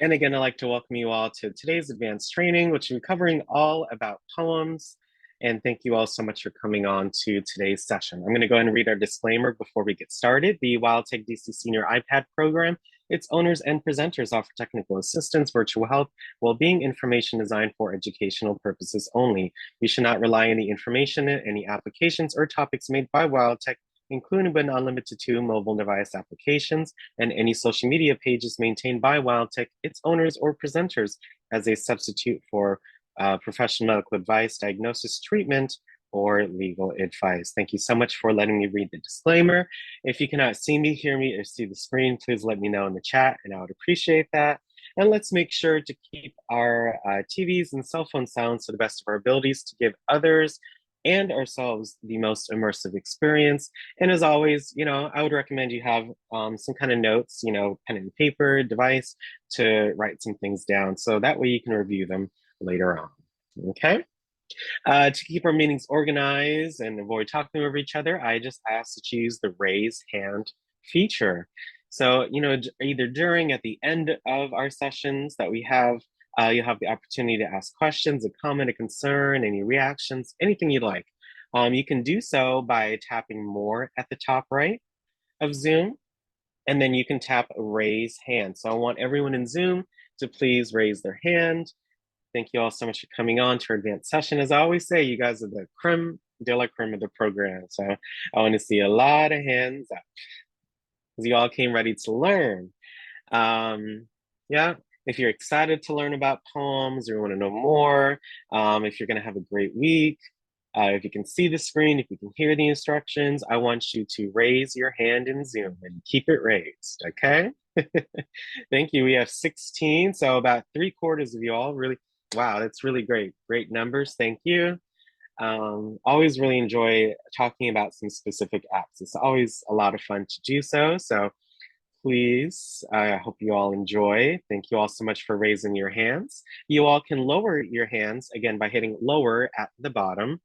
And again, I'd like to welcome you all to today's advanced training, which will be covering all about poems. And thank you all so much for coming on to today's session. I'm going to go ahead and read our disclaimer before we get started. The WildTech DC Senior iPad program, its owners and presenters offer technical assistance, virtual help, well-being information designed for educational purposes only. You should not rely on the information, any applications, or topics made by WildTech, including but not limited to mobile device applications and any social media pages maintained by WildTech, its owners, or presenters as a substitute for professional medical advice, diagnosis, treatment, or legal advice. Thank you so much for letting me read the disclaimer. If you cannot see me, hear me, or see the screen, please let me know in the chat, and I would appreciate that. And let's make sure to keep our TVs and cell phone silent to the best of our abilities to give others and ourselves the most immersive experience. And as always, I would recommend you have some kind of notes, pen and paper, device to write some things down. So that way you can review them later on, okay? To keep our meetings organized and avoid talking over each other, I just ask that you use the raise hand feature. So, either during, at the end of our sessions that we have, you'll have the opportunity to ask questions, a comment, a concern, any reactions, anything you'd like. You can do so by tapping more at the top right of Zoom, and then you can tap raise hand. So I want everyone in Zoom to please raise their hand. Thank you all so much for coming on to our advanced session. As I always say, you guys are the creme de la creme of the program. So I want to see a lot of hands up because you all came ready to learn. Yeah, if you're excited to learn about poems or you want to know more, if you're going to have a great week, if you can see the screen, if you can hear the instructions, I want you to raise your hand in Zoom and keep it raised, okay? Thank you. We have 16, so about 3/4 of you all really, wow, that's really great. Great numbers, thank you. Always really enjoy talking about some specific apps. It's always a lot of fun to do so. So please, I hope you all enjoy. Thank you all so much for raising your hands. You all can lower your hands again by hitting lower at the bottom.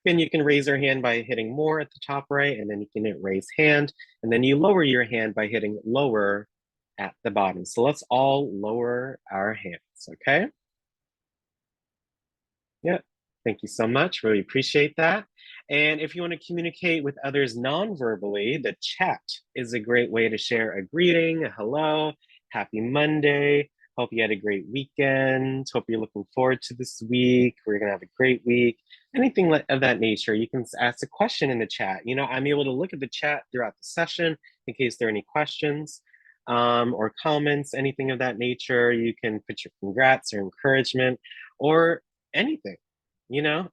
And you can raise your hand by hitting more at the top right, and then you can hit raise hand, and then you lower your hand by hitting lower at the bottom. So let's all lower our hands, okay? Yeah, thank you so much, really appreciate that. And if you want to communicate with others non-verbally, the chat is a great way to share a greeting, a hello, happy Monday, hope you had a great weekend, hope you're looking forward to this week, we're gonna have a great week, anything of that nature. You can ask a question in the chat. I'm able to look at the chat throughout the session in case there are any questions or comments, anything of that nature. You can put your congrats or encouragement or anything, you know?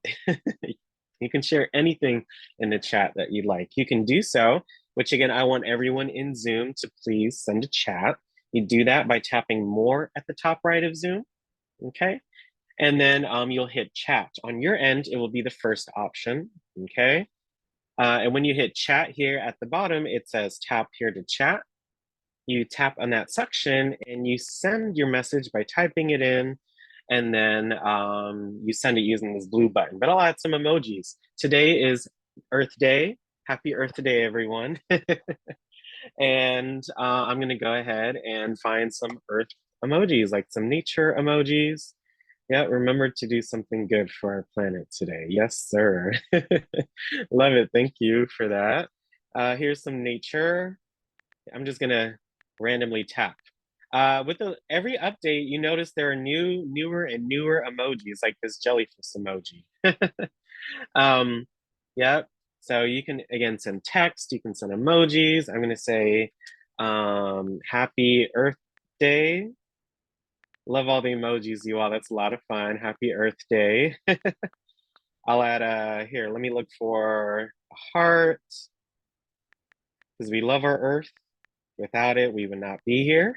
You can share anything in the chat that you'd like. You can do so, which again, I want everyone in Zoom to please send a chat. You do that by tapping more at the top right of Zoom, okay? And then you'll hit chat. On your end, it will be the first option, okay? And when you hit chat here at the bottom, it says tap here to chat. You tap on that section and you send your message by typing it in, and then you send it using this blue button. But I'll add some emojis. Today is Earth Day. Happy Earth Day, everyone. And I'm gonna go ahead and find some Earth emojis, like some nature emojis. Yeah, remember to do something good for our planet today. Yes, sir. Love it. Thank you for that. Here's some nature. I'm just gonna randomly tap. With every update, you notice there are newer and newer emojis, like this jellyfish emoji. um, yeah, so you can, again, send text, you can send emojis. I'm gonna say, Happy Earth Day. Love all the emojis, you all. That's a lot of fun. Happy Earth Day. I'll add, here, let me look for a heart, because we love our Earth. Without it, we would not be here.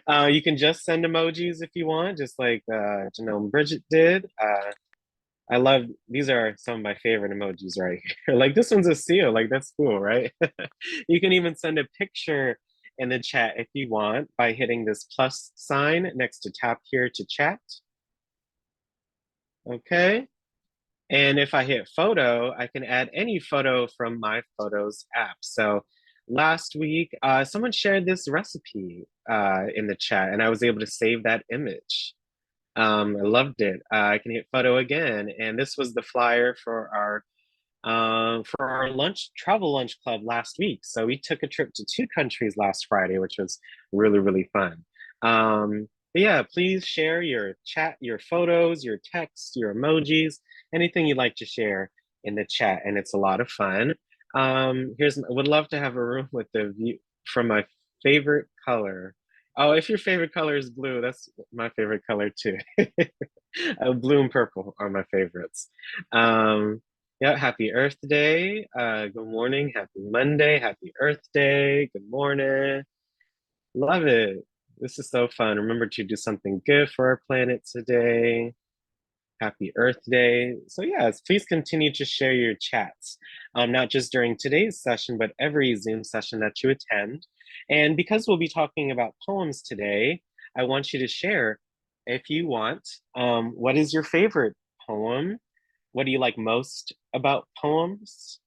You can just send emojis if you want, just like Janelle and Bridget did. I love, these are some of my favorite emojis right here. Like this one's a seal, like that's cool, right? You can even send a picture in the chat if you want by hitting this plus sign next to tap here to chat. Okay. And if I hit photo, I can add any photo from my Photos app. So last week, someone shared this recipe in the chat, and I was able to save that image. I loved it. I can hit photo again, and this was the flyer for our lunch travel lunch club last week. So we took a trip to 2 countries last Friday, which was really, really fun. But yeah, please share your chat, your photos, your text, your emojis, anything you'd like to share in the chat, and it's a lot of fun. Would love to have a room with the view from my favorite color. Oh, if your favorite color is blue, that's my favorite color too. Blue and purple are my favorites. Yeah, happy Earth Day. Good morning, happy Monday, happy Earth Day. Good morning. Love it. This is so fun. Remember to do something good for our planet today. Happy Earth Day. So yes, please continue to share your chats, not just during today's session, but every Zoom session that you attend. And because we'll be talking about poems today, I want you to share, if you want, what is your favorite poem? What do you like most about poems?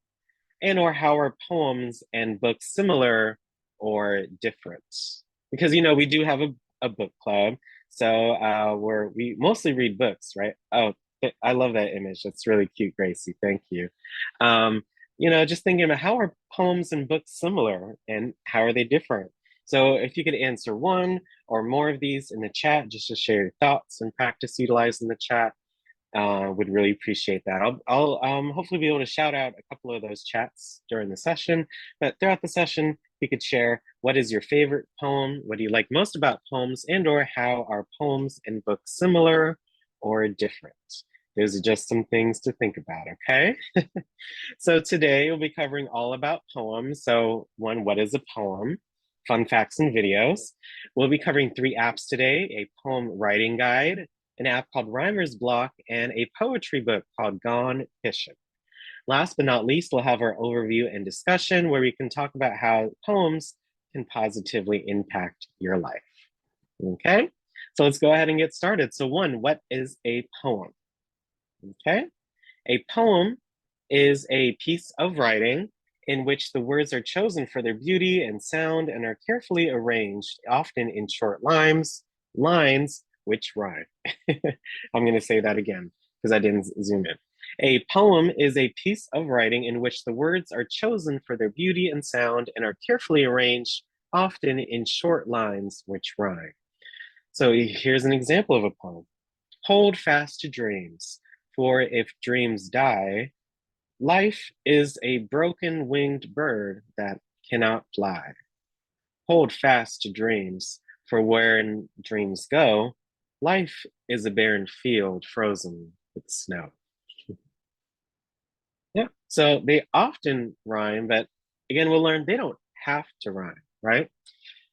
And or how are poems and books similar or different? Because we do have a book club, so where we mostly read books, right? Oh, I love that image. That's really cute, Gracie. Thank you. Um, just thinking about how are poems and books similar and how are they different? So if you could answer one or more of these in the chat, just to share your thoughts and practice utilizing the chat, would really appreciate that. I'll hopefully be able to shout out a couple of those chats during the session, but throughout the session, you could share what is your favorite poem, what do you like most about poems, and or how are poems and books similar or different? Those are just some things to think about, okay? So today we'll be covering all about poems. So one, what is a poem? Fun facts and videos. We'll be covering 3 apps today, a poem writing guide, an app called Rhymer's Block, and a poetry book called Gone Fishing. Last but not least, we'll have our overview and discussion where we can talk about how poems can positively impact your life. Okay, so let's go ahead and get started. So one, what is a poem? Okay, a poem is a piece of writing in which the words are chosen for their beauty and sound and are carefully arranged, often in short lines which rhyme. I'm going to say that again because I didn't zoom in. A poem is a piece of writing in which the words are chosen for their beauty and sound and are carefully arranged, often in short lines which rhyme. So here's an example of a poem. Hold fast to dreams, for if dreams die, life is a broken winged bird that cannot fly. Hold fast to dreams, for where dreams go, life is a barren field frozen with snow. Yeah, so they often rhyme, but again, we'll learn they don't have to rhyme, right?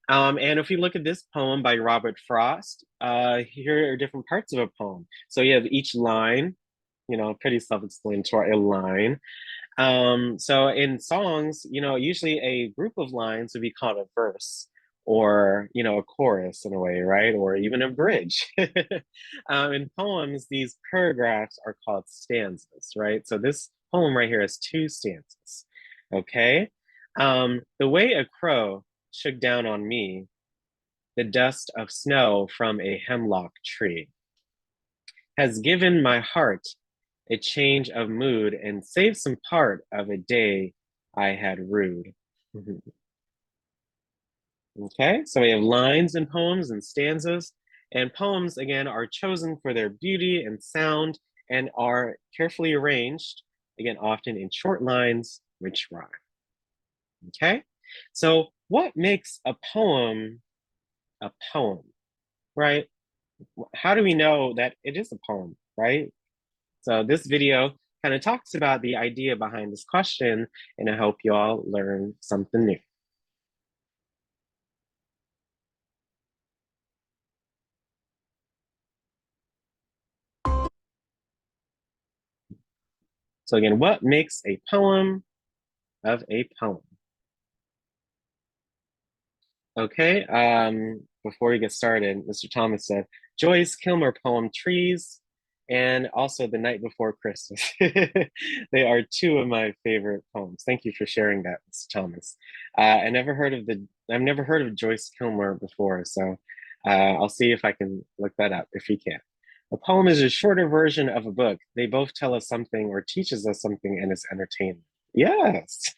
And if we look at this poem by Robert Frost, here are different parts of a poem. So you have each line, pretty self-explanatory, a line. So in songs, usually a group of lines would be called a verse or, a chorus in a way, right? Or even a bridge. In poems, these paragraphs are called stanzas, right? So this poem right here has 2 stanzas, okay? The way a crow shook down on me, the dust of snow from a hemlock tree, has given my heart a change of mood and saved some part of a day I had rued. Okay, so we have lines in poems and stanzas, and poems, again, are chosen for their beauty and sound and are carefully arranged, again, often in short lines which rhyme. Okay, so what makes a poem, right? How do we know that it is a poem, right? So this video kind of talks about the idea behind this question, and I hope you all learn something new. So again, what makes a poem of a poem? Okay, before we get started, Mr. Thomas said, Joyce Kilmer poem Trees and also The Night Before Christmas. They are two of my favorite poems. Thank you for sharing that, Mr. Thomas. I've never heard of Joyce Kilmer before, so I'll see if I can look that up if you can. A poem is a shorter version of a book. They both tell us something or teaches us something and is entertainment. Yes.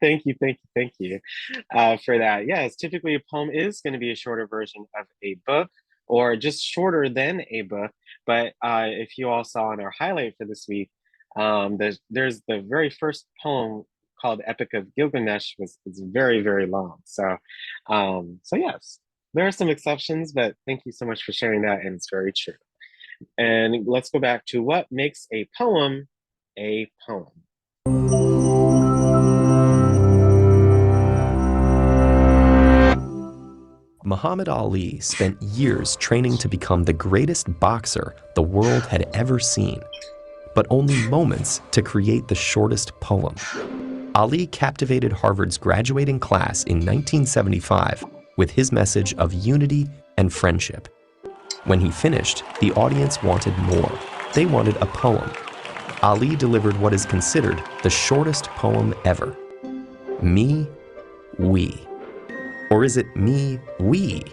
Thank you for that. Yes, typically a poem is going to be a shorter version of a book or just shorter than a book. But if you all saw in our highlight for this week, there's the very first poem called Epic of Gilgamesh it's very, very long. So yes, there are some exceptions, but thank you so much for sharing that, and it's very true. And let's go back to what makes a poem a poem. Muhammad Ali spent years training to become the greatest boxer the world had ever seen, but only moments to create the shortest poem. Ali captivated Harvard's graduating class in 1975 with his message of unity and friendship. When he finished, the audience wanted more. They wanted a poem. Ali delivered what is considered the shortest poem ever. Me, we. Or is it me, we?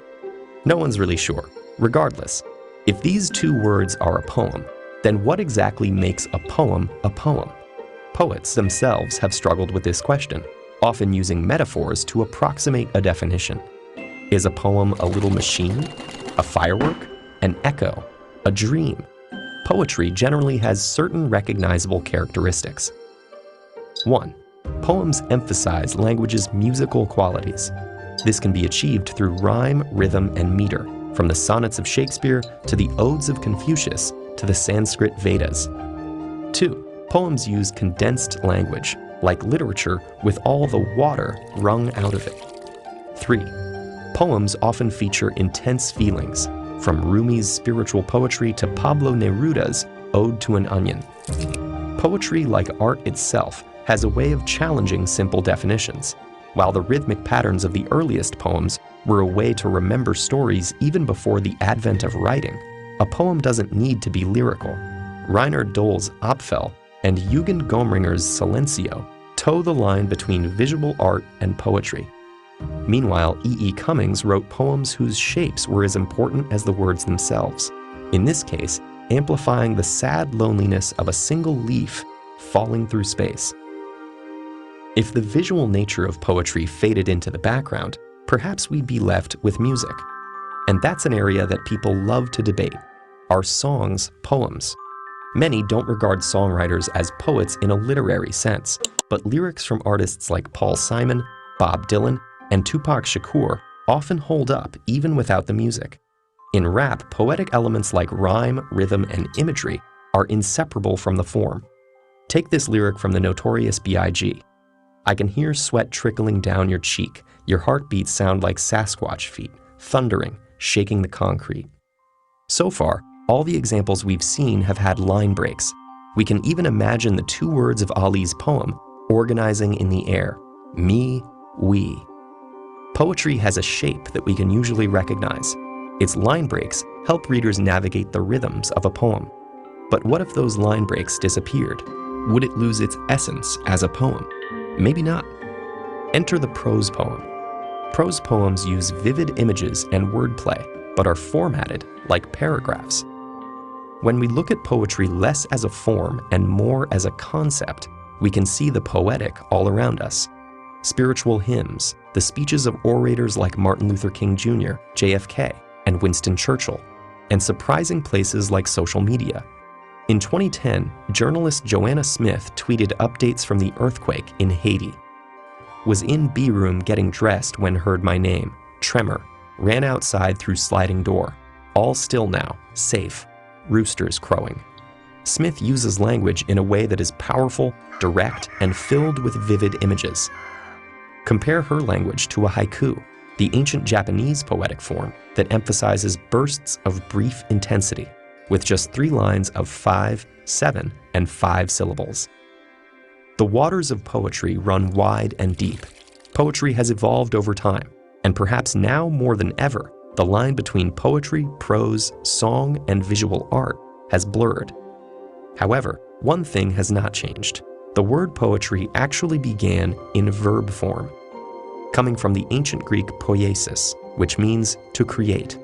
No one's really sure. Regardless, if these two words are a poem, then what exactly makes a poem a poem? Poets themselves have struggled with this question, often using metaphors to approximate a definition. Is a poem a little machine, a firework, an echo, a dream? Poetry generally has certain recognizable characteristics. 1. Poems emphasize language's musical qualities. This can be achieved through rhyme, rhythm, and meter, from the sonnets of Shakespeare to the odes of Confucius to the Sanskrit Vedas. 2. Poems use condensed language, like literature with all the water wrung out of it. 3. Poems often feature intense feelings, from Rumi's spiritual poetry to Pablo Neruda's Ode to an Onion. Poetry, like art itself, has a way of challenging simple definitions. While the rhythmic patterns of the earliest poems were a way to remember stories even before the advent of writing, a poem doesn't need to be lyrical. Reinhard Doll's Apfel and Eugen Gomringer's Silencio toe the line between visual art and poetry. Meanwhile, E. E. Cummings wrote poems whose shapes were as important as the words themselves, in this case, amplifying the sad loneliness of a single leaf falling through space. If the visual nature of poetry faded into the background, perhaps we'd be left with music. And that's an area that people love to debate. Are songs poems? Many don't regard songwriters as poets in a literary sense, but lyrics from artists like Paul Simon, Bob Dylan, and Tupac Shakur often hold up even without the music. In rap, poetic elements like rhyme, rhythm, and imagery are inseparable from the form. Take this lyric from the Notorious B.I.G. I can hear sweat trickling down your cheek. Your heartbeats sound like Sasquatch feet, thundering, shaking the concrete. So far, all the examples we've seen have had line breaks. We can even imagine the two words of Ali's poem organizing in the air. Me, we. Poetry has a shape that we can usually recognize. Its line breaks help readers navigate the rhythms of a poem. But what if those line breaks disappeared? Would it lose its essence as a poem? Maybe not. Enter the prose poem. Prose poems use vivid images and wordplay, but are formatted like paragraphs. When we look at poetry less as a form and more as a concept, we can see the poetic all around us. Spiritual hymns, the speeches of orators like Martin Luther King Jr., JFK, and Winston Churchill, and surprising places like social media. In 2010, journalist Joanna Smith tweeted updates from the earthquake in Haiti. Was in B-room getting dressed when heard my name. Tremor. Ran outside through sliding door. All still now. Safe. Roosters crowing. Smith uses language in a way that is powerful, direct, and filled with vivid images. Compare her language to a haiku, the ancient Japanese poetic form that emphasizes bursts of brief intensity, with just 3 lines of 5, 7, and 5 syllables. The waters of poetry run wide and deep. Poetry has evolved over time, and perhaps now more than ever, the line between poetry, prose, song, and visual art has blurred. However, one thing has not changed. The word poetry actually began in verb form, coming from the ancient Greek poiesis, which means to create.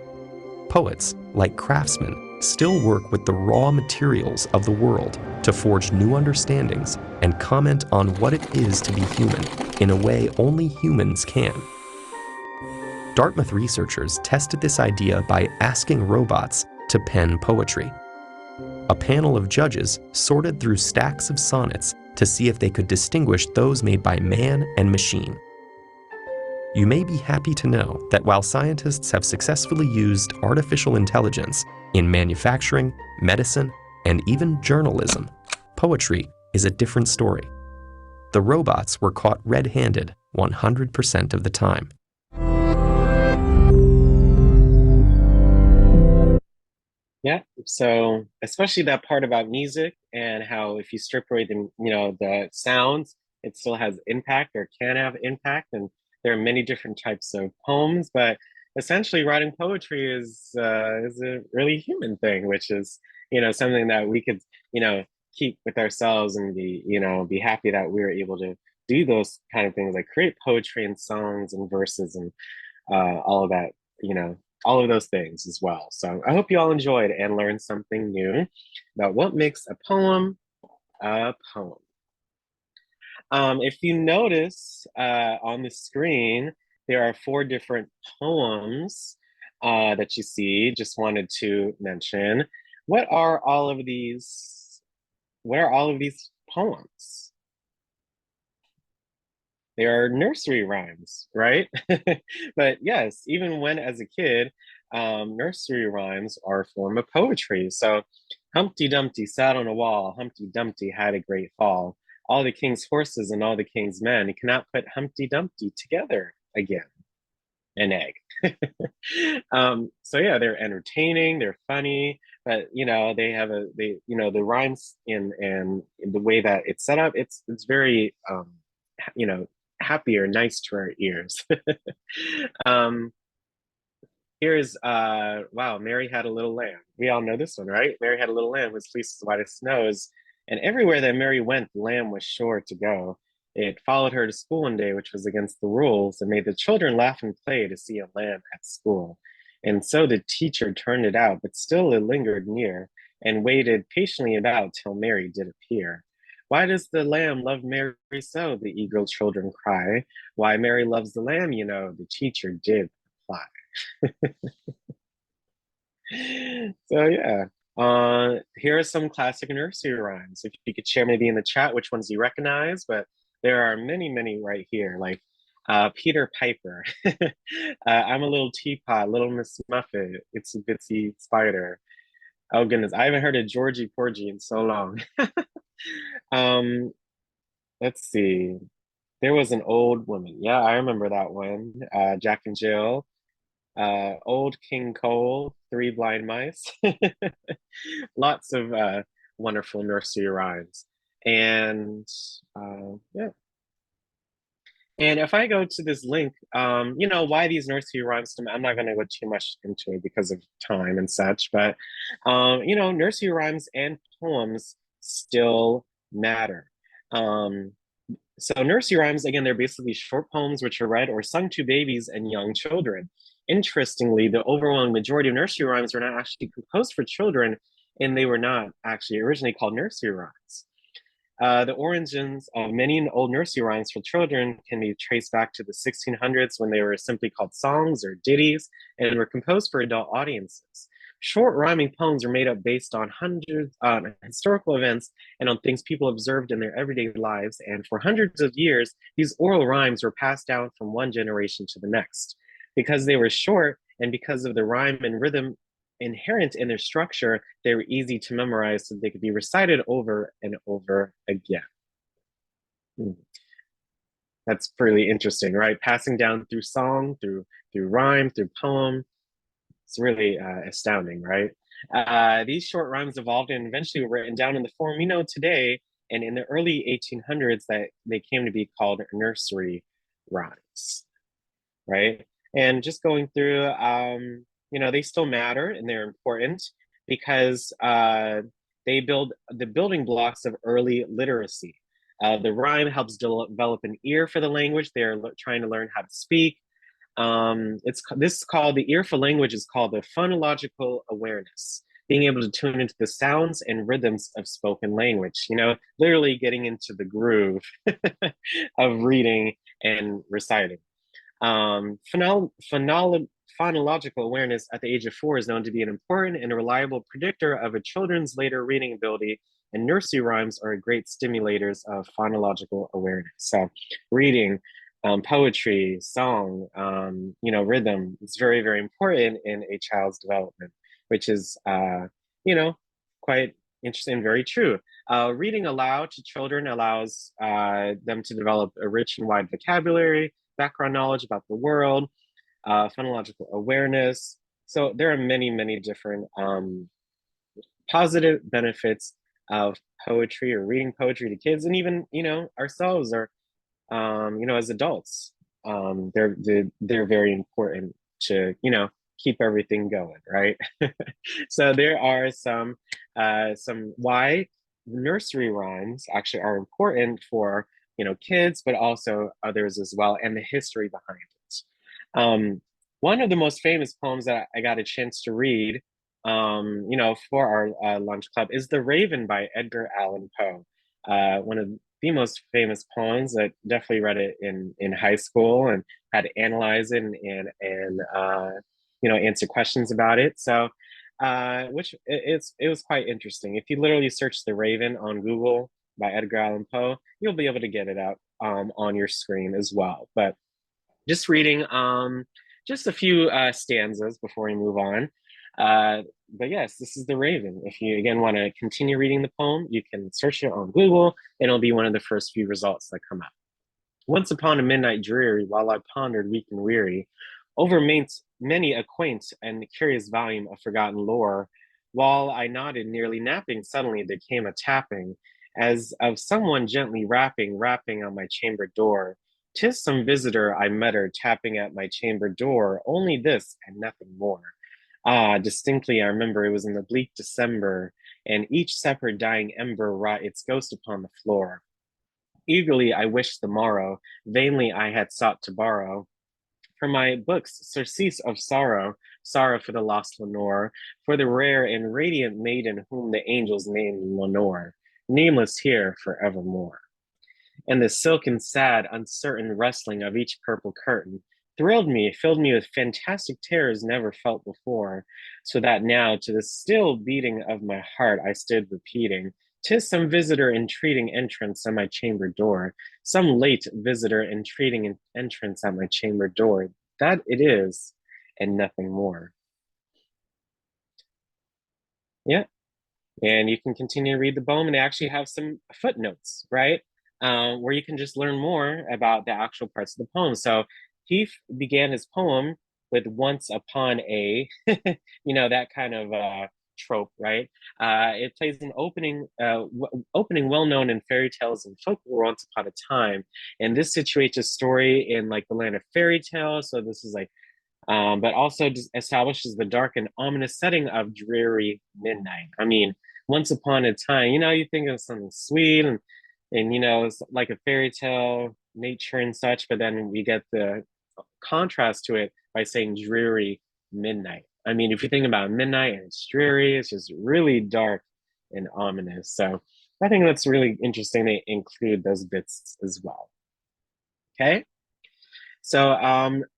Poets, like craftsmen, still work with the raw materials of the world to forge new understandings and comment on what it is to be human in a way only humans can. Dartmouth researchers tested this idea by asking robots to pen poetry. A panel of judges sorted through stacks of sonnets to see if they could distinguish those made by man and machine. You may be happy to know that while scientists have successfully used artificial intelligence in manufacturing, medicine, and even journalism, poetry is a different story. The robots were caught red-handed 100% of the time. Yeah, so especially that part about music and how if you strip away the sounds, it still has impact or can have impact. And there are many different types of poems, but essentially writing poetry is a really human thing, which is, something that we could, keep with ourselves and be happy that we were able to do those kind of things, like create poetry and songs and verses and all of that, you know, all of those things as well. So I hope you all enjoyed and learned something new about what makes a poem a poem. If you notice on the screen, there are 4 different poems that you see. Just wanted to mention, what are all of these? What are all of these poems? They are nursery rhymes, right? But yes, even when as a kid, nursery rhymes are a form of poetry. So Humpty Dumpty sat on a wall, Humpty Dumpty had a great fall. All the king's horses and all the king's men, he cannot put Humpty Dumpty together again. An egg. So yeah, they're entertaining, they're funny, but the rhymes in the way that it's set up, it's very you know happy or nice to our ears. um Here's wow, Mary had a little lamb. We all know this one, right? Mary had a little lamb whose fleece was white as snows, and everywhere that Mary went, the lamb was sure to go. It followed her to school one day, which was against the rules, and made the children laugh and play to see a lamb at school. And so the teacher turned it out, but still it lingered near, and waited patiently about till Mary did appear. Why does the lamb love Mary so? The eager children cry. Why Mary loves the lamb, the teacher did reply. So yeah, here are some classic nursery rhymes. If you could share maybe in the chat which ones you recognize, but there are many, many right here, like Peter Piper. I'm a little teapot, little Miss Muffet, it's a bitsy spider. Oh goodness, I haven't heard of Georgie Porgy in so long. um, let's see. There was an old woman. Yeah, I remember that one. Jack and Jill. Old King Cole, Three Blind Mice. Lots of wonderful nursery rhymes. And yeah. And if I go to this link, why these nursery rhymes, I'm not going to go too much into it because of time and such, but, nursery rhymes and poems still matter. Um, so nursery rhymes, again, they're basically short poems which are read or sung to babies and young children. Interestingly, the overwhelming majority of nursery rhymes were not actually composed for children, and they were not actually originally called nursery rhymes. The origins of many old nursery rhymes for children can be traced back to the 1600s when they were simply called songs or ditties and were composed for adult audiences. Short rhyming poems are made up based on hundreds historical events and on things people observed in their everyday lives. And for hundreds of years, these oral rhymes were passed down from one generation to the next. Because they were short and because of the rhyme and rhythm inherent in their structure, they were easy to memorize so they could be recited over and over again. That's pretty interesting, right? Passing down through song, through rhyme, through poem. It's really astounding, right? These short rhymes evolved and eventually were written down in the form we know today. And in the early 1800s, that they came to be called nursery rhymes, right? And just going through, they still matter and they're important because they build the building blocks of early literacy. The rhyme helps develop an ear for the language they're trying to learn how to speak. This is called, the ear for language is called the phonological awareness, being able to tune into the sounds and rhythms of spoken language, literally getting into the groove of reading and reciting. Phonological awareness at the age of 4 is known to be an important and reliable predictor of a children's later reading ability, and nursery rhymes are great stimulators of phonological awareness. So reading, poetry, song, rhythm is very, very important in a child's development, which is, quite interesting and very true. Reading aloud to children allows them to develop a rich and wide vocabulary, background knowledge about the world, phonological awareness. So there are many, many different positive benefits of poetry or reading poetry to kids, and even ourselves, or as adults. They're very important to keep everything going, right? So there are some why nursery rhymes actually are important for kids, but also others as well, and the history behind it. One of the most famous poems that I got a chance to read, for our lunch club is The Raven by Edgar Allan Poe. One of the most famous poems. I definitely read it in high school and had to analyze it and answer questions about it. So, which it was quite interesting. If you literally search The Raven on Google by Edgar Allan Poe, you'll be able to get it out on your screen as well. But just reading just a few stanzas before we move on. But yes, this is The Raven. If you again want to continue reading the poem, you can search it on Google, and it'll be one of the first few results that come up. Once upon a midnight dreary, while I pondered weak and weary, over many a quaint and curious volume of forgotten lore, while I nodded, nearly napping, suddenly there came a tapping, as of someone gently rapping on my chamber door. 'Tis some visitor, I muttered, tapping at my chamber door, only this and nothing more. Ah, distinctly I remember it was in the bleak December, and each separate dying ember wrought its ghost upon the floor. Eagerly I wished the morrow, vainly I had sought to borrow from my books surcease of sorrow, sorrow for the lost Lenore, for the rare and radiant maiden whom the angels named Lenore, nameless here forevermore. And the silken, sad, uncertain rustling of each purple curtain thrilled me, filled me with fantastic terrors never felt before, so that now, to the still beating of my heart, I stood repeating, "'Tis some visitor entreating entrance at my chamber door, some late visitor entreating entrance at my chamber door. That it is, and nothing more." Yeah, and you can continue to read the poem, and they actually have some footnotes, right? Where you can just learn more about the actual parts of the poem. So he began his poem with "once upon a," that kind of trope, right? It plays an opening well known in fairy tales and folklore, once upon a time, and this situates a story in like the land of fairy tales. So this is like, but also establishes the dark and ominous setting of dreary midnight. I mean, once upon a time, you think of something sweet and it's like a fairy tale, nature and such, but then we get the contrast to it by saying dreary midnight. I mean, if you think about midnight and it's dreary, it's just really dark and ominous. So I think that's really interesting to include those bits as well. Okay. So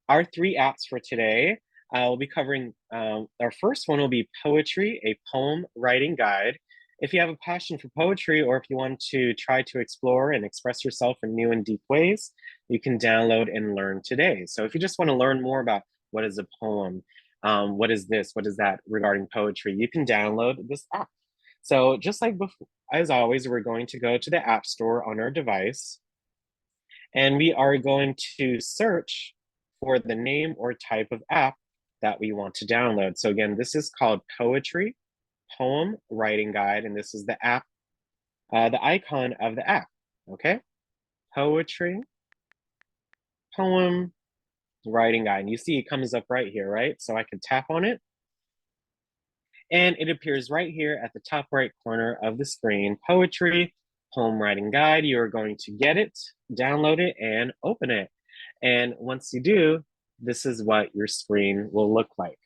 our 3 apps for today, we'll be covering, our first one will be Poetry, a Poem Writing Guide. If you have a passion for poetry, or if you want to try to explore and express yourself in new and deep ways, you can download and learn today. So if you just want to learn more about what is a poem, what is this, what is that regarding poetry, you can download this app. So just like before, as always, we're going to go to the App Store on our device, and we are going to search for the name or type of app that we want to download. So again, this is called Poetry, Poem Writing Guide, and this is the app, the icon of the app, okay? Poetry, Poem Writing Guide. And you see it comes up right here, right? So I can tap on it. And it appears right here at the top right corner of the screen, Poetry, Poem Writing Guide. You are going to get it, download it, and open it. And once you do, this is what your screen will look like,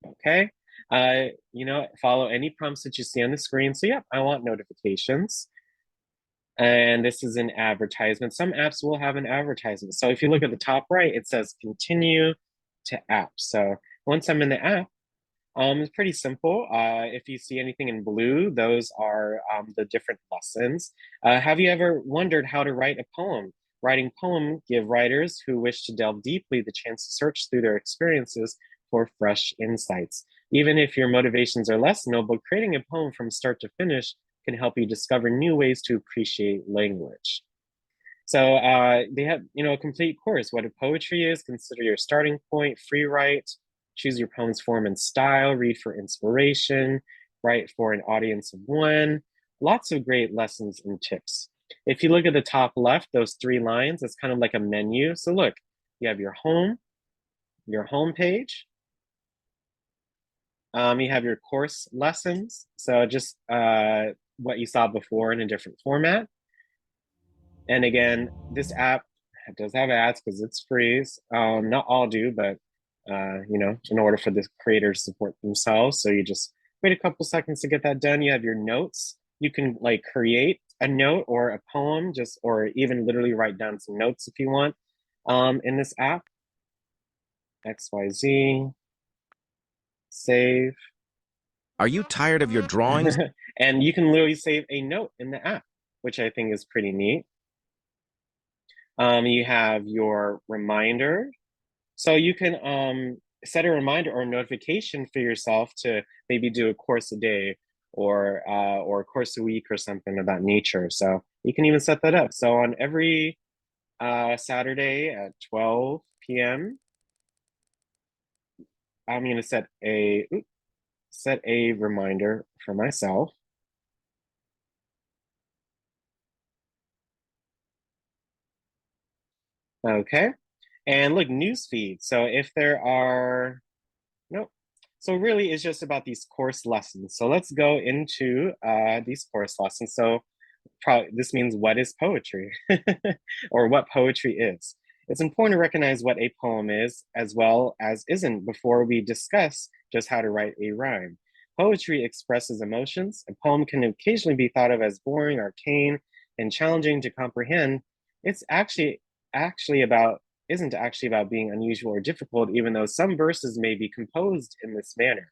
okay? Follow any prompts that you see on the screen. So yep, I want notifications. And this is an advertisement. Some apps will have an advertisement. So if you look at the top right, it says continue to app. So once I'm in the app, it's pretty simple. If you see anything in blue, those are the different lessons. Have you ever wondered how to write a poem? Writing poem give writers who wish to delve deeply the chance to search through their experiences for fresh insights. Even if your motivations are less noble, creating a poem from start to finish can help you discover new ways to appreciate language. So they have, a complete course. What a poetry is, consider your starting point, free write, choose your poem's form and style, read for inspiration, write for an audience of one. Lots of great lessons and tips. If you look at the top left, those 3 lines, it's kind of like a menu. So look, you have your home page. You have your course lessons. So just what you saw before in a different format. And again, this app does have ads because it's free. Not all do, but in order for the creators to support themselves. So you just wait a couple seconds to get that done. You have your notes. You can like create a note or a poem, or even literally write down some notes if you want in this app. XYZ, save. Are you tired of your drawings? And you can literally save a note in the app, which I think is pretty neat. You have your reminder. So you can set a reminder or a notification for yourself to maybe do a course a day or a course a week or something about nature. So you can even set that up. So on every Saturday at 12 p.m., I'm going to set a reminder for myself. Okay. And look, newsfeed. So if there are, nope. So really it's just about these course lessons. So let's go into these course lessons. So this means what is poetry or what poetry is. It's important to recognize what a poem is as well as isn't before we discuss just how to write a rhyme. Poetry expresses emotions. A poem can occasionally be thought of as boring, arcane, and challenging to comprehend. It's isn't actually about being unusual or difficult, even though some verses may be composed in this manner.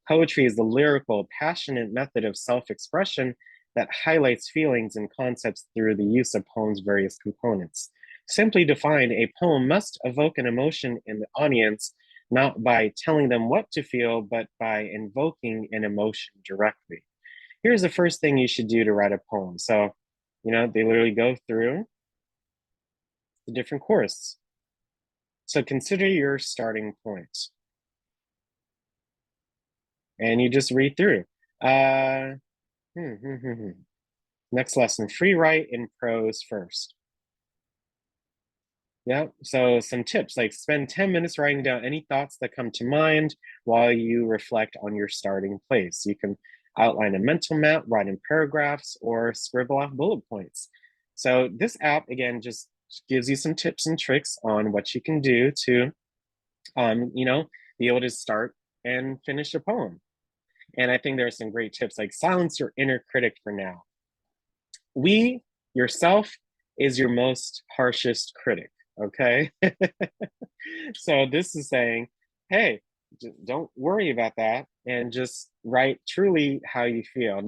Poetry is the lyrical, passionate method of self-expression that highlights feelings and concepts through the use of poem's various components. Simply defined, a poem must evoke an emotion in the audience, not by telling them what to feel, but by invoking an emotion directly. Here's the first thing you should do to write a poem. So, they literally go through the different courses. So consider your starting point. And you just read through. Next lesson, free write in prose first. Yeah, so some tips, like spend 10 minutes writing down any thoughts that come to mind while you reflect on your starting place. You can outline a mental map, write in paragraphs, or scribble off bullet points. So this app, again, just gives you some tips and tricks on what you can do to, be able to start and finish a poem. And I think there are some great tips like silence your inner critic for now. Yourself is your most harshest critic, okay? So this is saying, hey, don't worry about that and just write truly how you feel.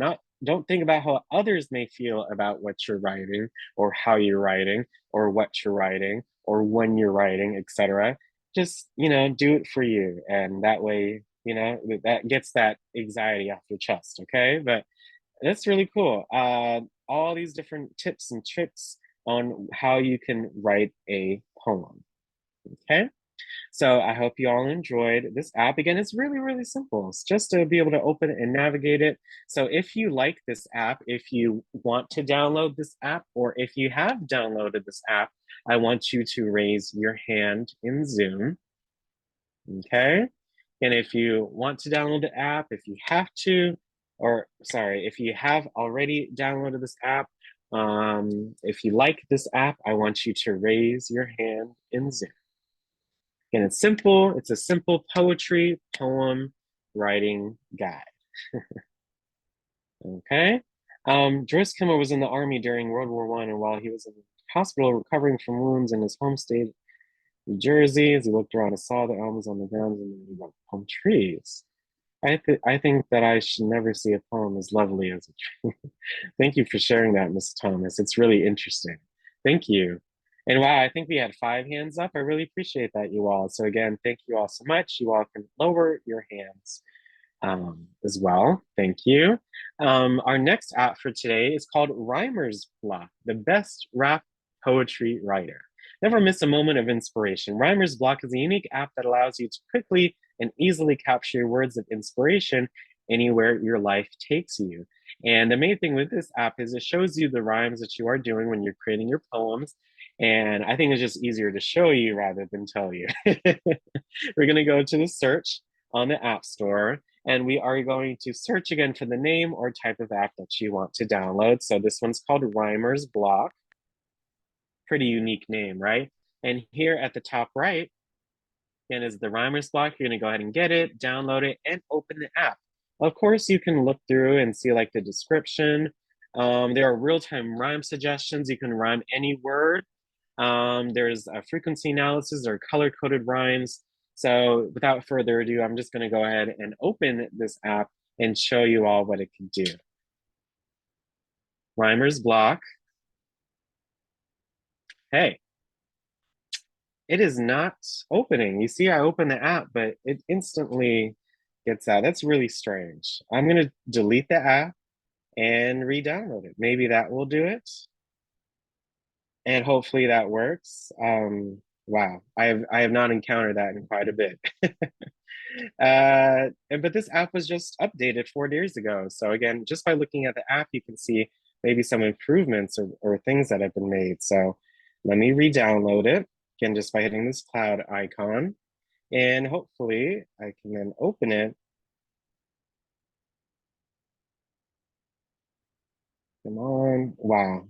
Don't think about how others may feel about what you're writing or how you're writing or what you're writing or when you're writing, etc. Just, do it for you. And that way, that gets that anxiety off your chest, okay? But that's really cool. All these different tips and tricks on how you can write a poem, okay? So I hope you all enjoyed this app. Again, it's really, really simple. It's just to be able to open it and navigate it. So if you like this app, if you want to download this app, or if you have downloaded this app, I want you to raise your hand in Zoom, okay? And if you want to download the app, if you have to, or sorry, if you have already downloaded this app, if you like this app, I want you to raise your hand in Zoom. And it's simple. It's a simple poetry poem writing guide. Okay. Joyce Kimmer was in the army during World War I, and while he was in the hospital recovering from wounds in his home state, New Jersey, as he looked around and saw the elms on the grounds and the palm trees. I think that I should never see a poem as lovely as a tree. Thank you for sharing that, Ms. Thomas. It's really interesting. Thank you. And wow, I think we had 5 hands up. I really appreciate that, you all. So again, thank you all so much. You all can lower your hands as well. Thank you. Our next app for today is called Rhymer's Block, the best rap poetry writer. Never miss a moment of inspiration. Rhymer's Block is a unique app that allows you to quickly and easily capture your words of inspiration anywhere your life takes you. And the main thing with this app is it shows you the rhymes that you are doing when you're creating your poems. And I think it's just easier to show you rather than tell you. We're going to go to the search on the App Store, and we are going to search again for the name or type of app that you want to download. So this one's called Rhymer's Block. Pretty unique name, right? And here at the top right, again, is the Rhymer's Block. You're gonna go ahead and get it, download it, and open the app. Of course, you can look through and see like the description. There are real-time rhyme suggestions. You can rhyme any word. There's a frequency analysis or color-coded rhymes. So without further ado, I'm just gonna go ahead and open this app and show you all what it can do. Rhymer's Block. Hey, it is not opening. You see, I open the app, but it instantly gets out. That's really strange. I'm gonna delete the app and re-download it. Maybe that will do it. And hopefully that works. Wow, I have not encountered that in quite a bit. But this app was just updated 4 days ago. So again, just by looking at the app, you can see maybe some improvements or things that have been made. So let me re-download it, again, just by hitting this cloud icon. And hopefully I can then open it. Come on, wow.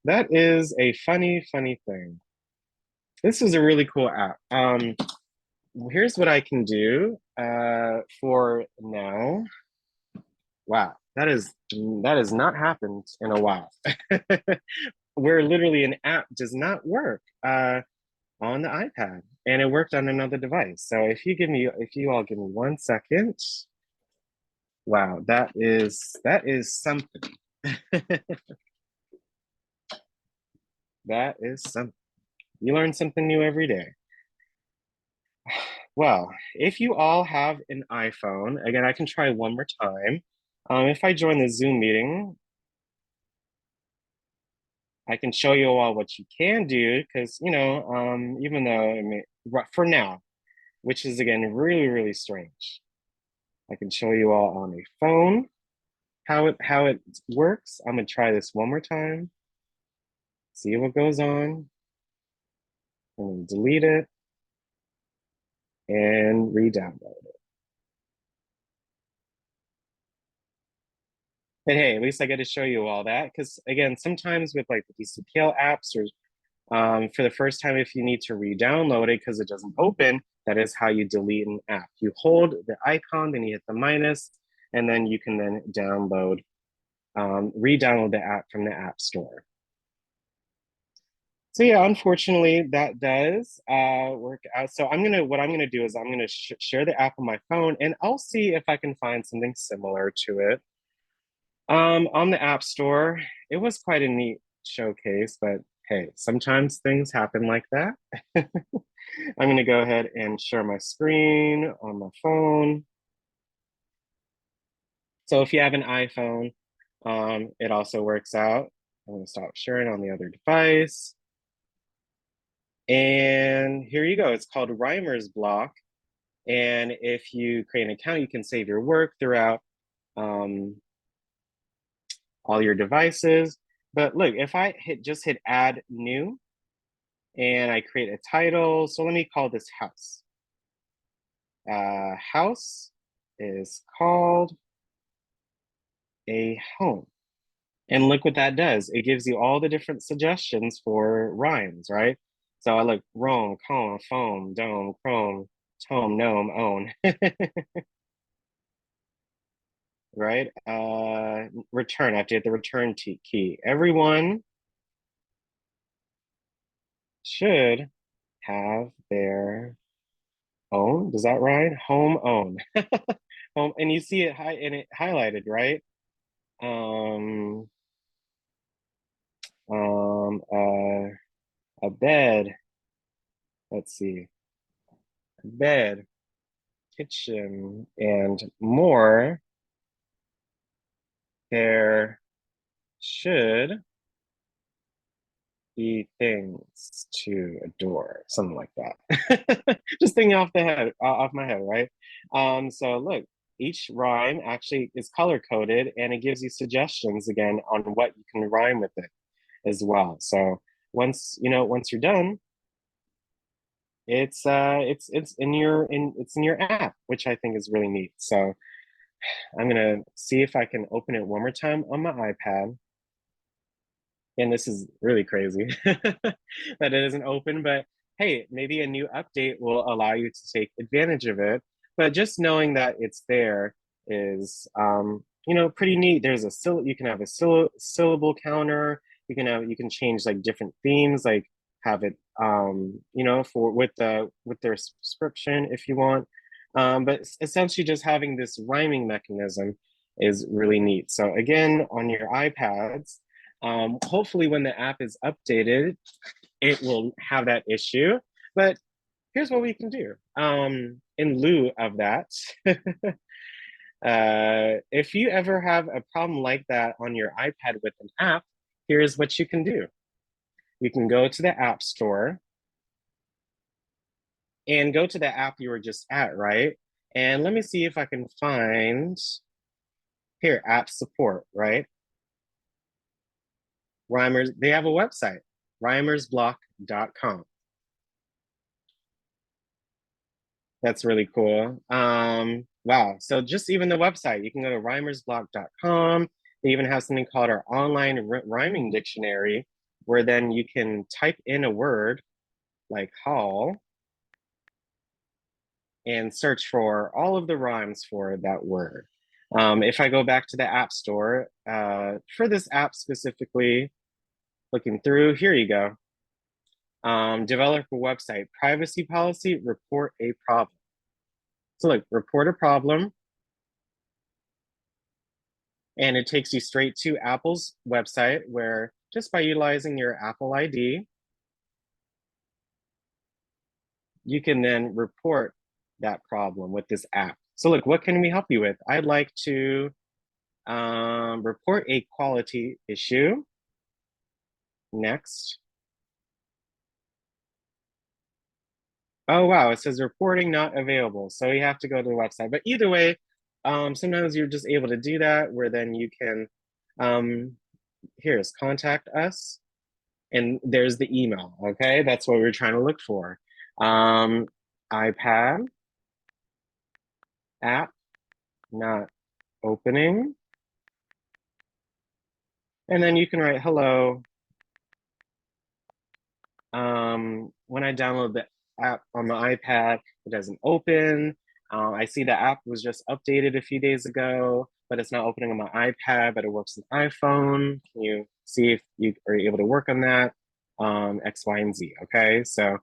That is a funny thing. This is a really cool app. Here's what I can do for now. Wow, that has not happened in a while. Where literally an app does not work on the iPad, and it worked on another device. So if you all give me 1 second. Wow, that is something. That is something. You learn something new every day. Well, if you all have an iPhone, again, I can try one more time. If I join the Zoom meeting, I can show you all what you can do because, even though, for now, which is again, really strange. I can show you all on a phone how it works. I'm gonna try this one more time. See what goes on. I'm gonna delete it and re-download it. But hey, at least I get to show you all that because again, sometimes with like the DCPL apps or for the first time, if you need to re-download it because it doesn't open, that is how you delete an app. You hold the icon, then you hit the minus, and then you can then download, re-download the app from the App Store. So yeah, unfortunately, that does work out. So what I'm gonna do is I'm gonna share the app on my phone, and I'll see if I can find something similar to it. On the App Store, it was quite a neat showcase, but hey, sometimes things happen like that. I'm gonna go ahead and share my screen on my phone. So if you have an iPhone, it also works out. I'm gonna stop sharing on the other device. And here you go, it's called Rhymer's Block. And if you create an account, you can save your work throughout all your devices. But look, if I just hit add new and I create a title, so let me call this house. House is called a home. And look what that does. It gives you all the different suggestions for rhymes, right? So I look Rome, cone, foam, dome, chrome, tome, gnome, own, right? Return, I have to hit the return key. Everyone should have their own, does that rhyme? Home own. Home, and you see it highlighted, right? Um, um, uh, a bed, let's see, bed, kitchen, and more. There should be things to adore, something like that. Just thinking off my head, right? So look, each rhyme actually is color coded and it gives you suggestions again on what you can rhyme with it as well. So once you're done, it's in your app, which I think is really neat. So I'm gonna see if I can open it one more time on my iPad. And this is really crazy that it isn't open, but hey, maybe a new update will allow you to take advantage of it. But just knowing that it's there is, pretty neat. There's you can have a syllable counter. You can change like different themes, like have it, for with their subscription if you want. But essentially, just having this rhyming mechanism is really neat. So again, on your iPads. Hopefully when the app is updated, it will have that issue. But here's what we can do. In lieu of that, if you ever have a problem like that on your iPad with an app, here's what you can do. You can go to the App Store and go to the app you were just at, right? And let me see if I can find here, app support, right? Rhymers, they have a website, rhymersblock.com. That's really cool. Wow. So just even the website, you can go to rhymersblock.com. They even have something called our online rhyming dictionary, where then you can type in a word like hall and search for all of the rhymes for that word. If I go back to the App Store, for this app specifically, looking through, here you go. Develop a website, privacy policy, report a problem. So look, report a problem, and it takes you straight to Apple's website where just by utilizing your Apple ID, you can then report that problem with this app. So look, what can we help you with? I'd like to report a quality issue. Next. Oh, wow, it says reporting not available. So you have to go to the website. But either way, sometimes you're just able to do that where then you can, here's contact us. And there's the email, okay? That's what we're trying to look for. iPad, app, not opening. And then you can write hello. When I download the app on the iPad, it doesn't open. I see the app was just updated a few days ago, but it's not opening on my iPad, but it works on iPhone. Can you see if you are able to work on that? X, Y, and Z, okay? So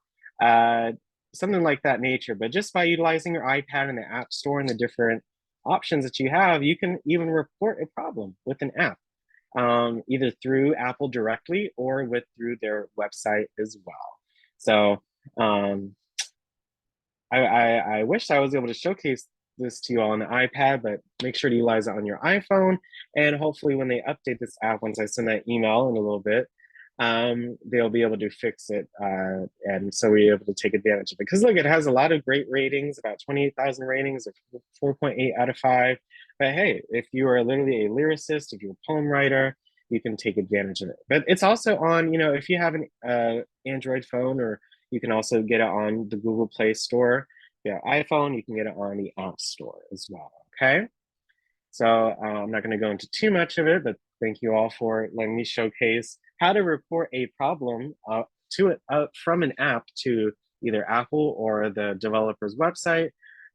something like that nature, but just by utilizing your iPad and the App Store and the different options that you have, you can even report a problem with an app, either through Apple directly or through their website as well. So I wish I was able to showcase this to you all on the iPad, but make sure to utilize it on your iPhone. And hopefully when they update this app, once I send that email in a little bit, they'll be able to fix it. And so we're able to take advantage of it. Because look, it has a lot of great ratings, about 28,000 ratings, or 4.8 out of 5. But hey, if you are literally a lyricist, if you're a poem writer, you can take advantage of it. But it's also on, if you have an Android phone, or you can also get it on the Google Play Store. yeah, iPhone, you can get it on the App Store as well, okay? So I'm not going to go into too much of it, but thank you all for letting me showcase how to report a problem from an app to either Apple or the developer's website.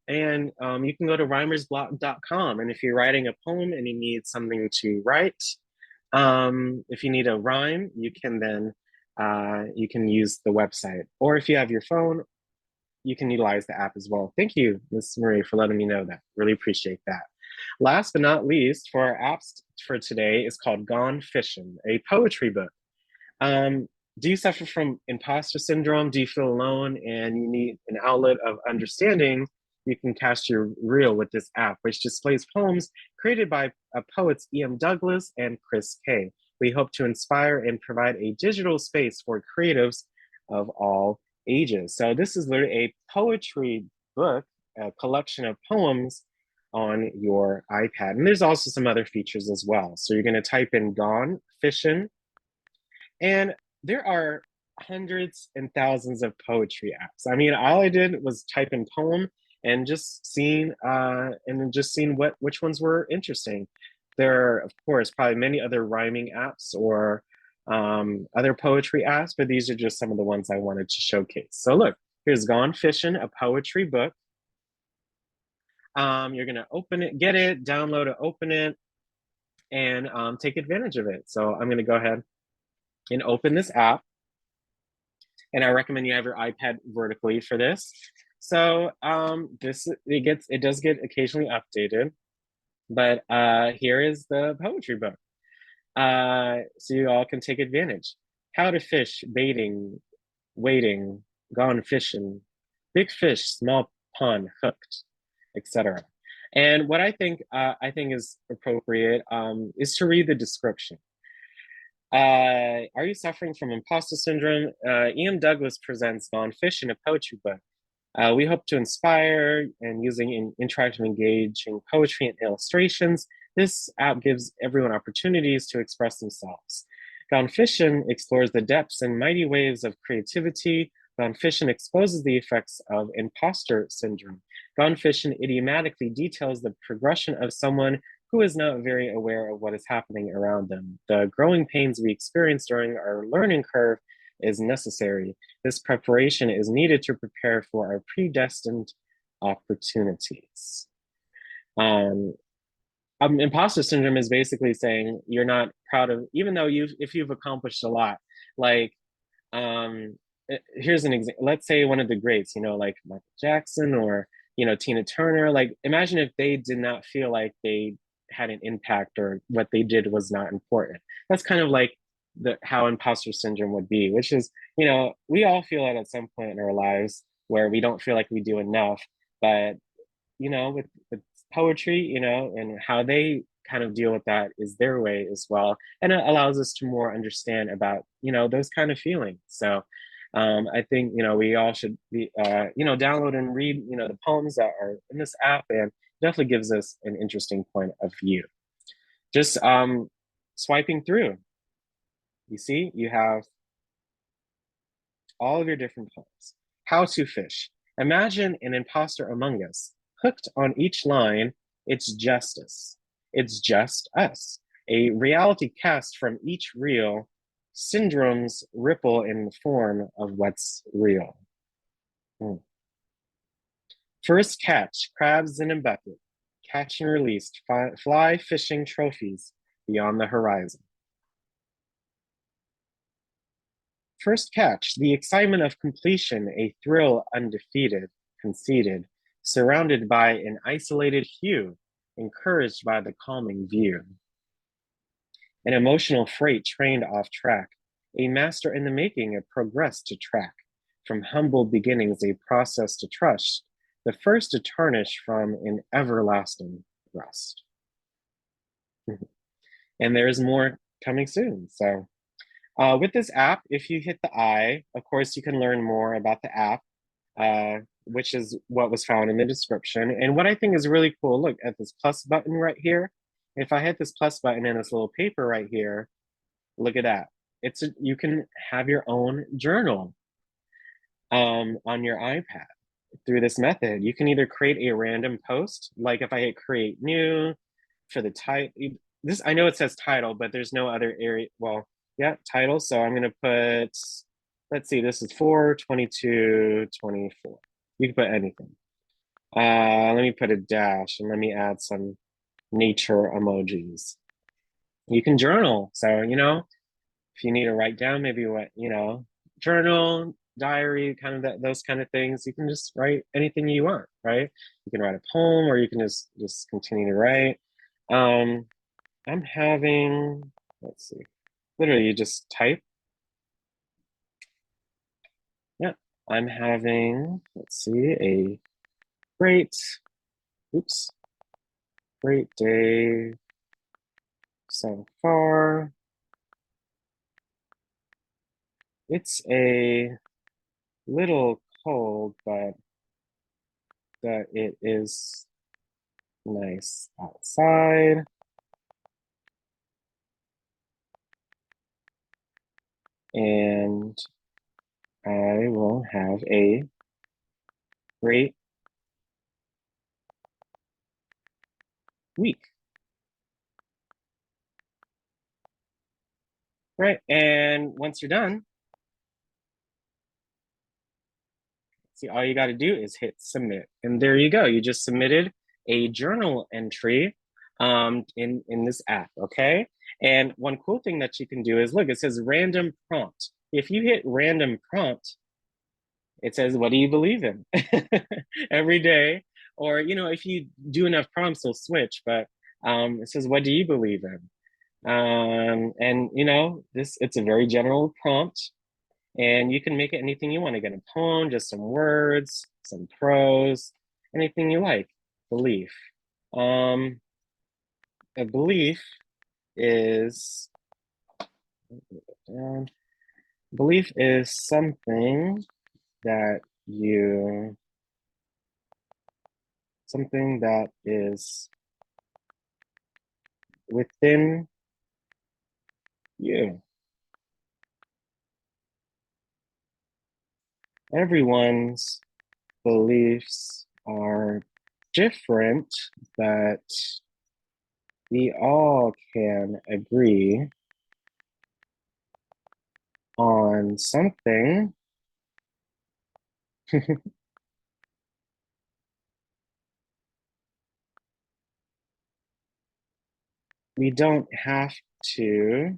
And you can go to rhymersblock.com. And if you're writing a poem and you need something to write, if you need a rhyme, you can then you can use the website. Or if you have your phone, you can utilize the app as well. Thank you, Ms. Marie, for letting me know that. Really appreciate that. Last but not least, for our apps for today is called Gone Fishing, a poetry book. Do you suffer from imposter syndrome? Do you feel alone and you need an outlet of understanding? You can cast your reel with this app, which displays poems created by poets E.M. Douglas and Chris K. We hope to inspire and provide a digital space for creatives of all ages. So this is literally a poetry book, a collection of poems on your iPad. And there's also some other features as well. So you're going to type in Gone Fishing, and there are hundreds and thousands of poetry apps. I mean, all I did was type in poem and just seeing which ones were interesting. There are, of course, probably many other rhyming apps or other poetry apps, but these are just some of the ones I wanted to showcase. So look, here's Gone Fishing, a poetry book. You're gonna open it, get it, download it, open it, and take advantage of it. So I'm gonna go ahead and open this app. And I recommend you have your iPad vertically for this. So it does get occasionally updated, but here is the poetry book. So you all can take advantage. How to fish, baiting, waiting, gone fishing, big fish, small pond, hooked, etc. And what I think is appropriate is to read the description. Are you suffering from imposter syndrome? E.M. Douglas presents Gone Fishing, a poetry book. We hope to inspire and using interactive, engaging poetry and illustrations. This app gives everyone opportunities to express themselves. Gone Fishing explores the depths and mighty waves of creativity. Gone Fishing exposes the effects of imposter syndrome. Gone Fishing idiomatically details the progression of someone who is not very aware of what is happening around them. The growing pains we experience during our learning curve is necessary. This preparation is needed to prepare for our predestined opportunities. Imposter syndrome is basically saying you're not proud of, even though if you've accomplished a lot. Like, here's an example. Let's say one of the greats, like Michael Jackson or Tina Turner. Like, imagine if they did not feel like they had an impact or what they did was not important. That's kind of like how imposter syndrome would be, which is, we all feel it at some point in our lives where we don't feel like we do enough. But with poetry, and how they kind of deal with that is their way as well, and it allows us to more understand about those kind of feelings. So I think we all should be download and read the poems that are in this app, and definitely gives us an interesting point of view. Just swiping through, you see you have all of your different poems. How to fish. Imagine an imposter among us. Hooked on each line, it's justice. It's just us. A reality cast from each reel. Syndromes ripple in the form of what's real. First catch, crabs in a bucket. Catch and released, fly fishing trophies beyond the horizon. First catch, the excitement of completion, a thrill undefeated, conceded, surrounded by an isolated hue, encouraged by the calming view. An emotional freight trained off track, a master in the making, a progress to track. From humble beginnings, a process to trust, the first to tarnish from an everlasting rust. And there's more coming soon. So with this app, if you hit the I, of course, you can learn more about the app, which is what was found in the description. And what I think is really cool, look at this plus button right here. If I hit this plus button and this little paper right here, look at that. You can have your own journal on your iPad. through this method. You can either create a random post, like if I hit create new for the title, this, I know it says title, but there's no other area. Well, yeah, title. So I'm gonna put, let's see, this is 4/22/24. You can put anything. Let me put a dash and let me add some nature emojis. You can journal. So, if you need to write down maybe what, journal, diary, kind of those kind of things, you can just write anything you want, right? You can write a poem or you can just continue to write. I'm having, let's see, literally you just type. Yeah, I'm having, let's see, a great, oops, great day so far. It's a little cold, but that it is nice outside. And I will have a great week. Right. And once you're done, see, all you got to do is hit submit. And there you go. You just submitted a journal entry in this app. Okay. And one cool thing that you can do is look, it says random prompt. If you hit random prompt, it says, what do you believe in every day? Or, if you do enough prompts, it'll switch. But it says, what do you believe in? And it's a very general prompt, and you can make it anything you want. Again, a poem, just some words, some prose, anything you like. Belief. A belief is belief is something that you something that is within you. Everyone's beliefs are different, but we all can agree on something. We don't have to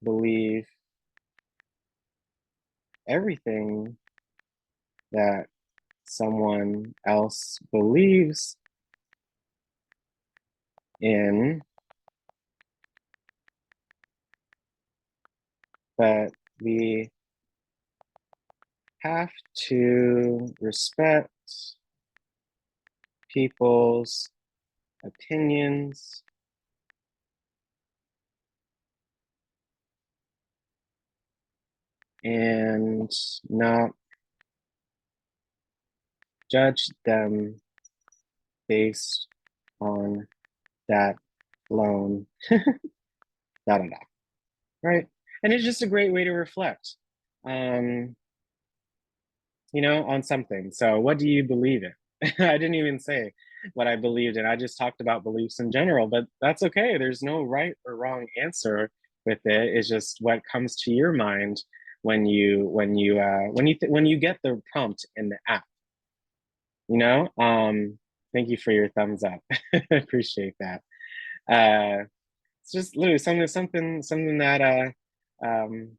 believe everything that someone else believes in, but we have to respect people's opinions and not judge them based on that alone. Da da da. Right? And it's just a great way to reflect, um, on something. So, what do you believe in? I didn't even say what I believed in. I just talked about beliefs in general, but that's okay. There's no right or wrong answer with it. It's just what comes to your mind when you get the prompt in the app. Thank you for your thumbs up. I appreciate that. It's just literally something that um,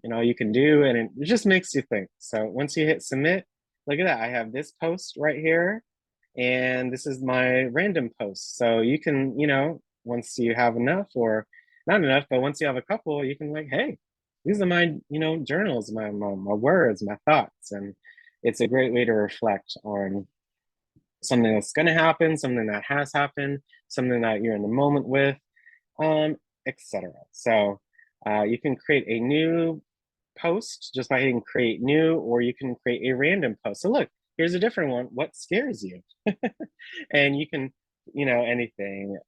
you can do, and it just makes you think. So once you hit submit, look at that. I have this post right here, and this is my random post. So you can, once you have enough or not enough, but once you have a couple, you can like, hey, these are my, journals, my words, my thoughts. And it's a great way to reflect on something that's going to happen, something that has happened, something that you're in the moment with, etc. So you can create a new post just by hitting create new, or you can create a random post. So look, here's a different one. What scares you? And you can, anything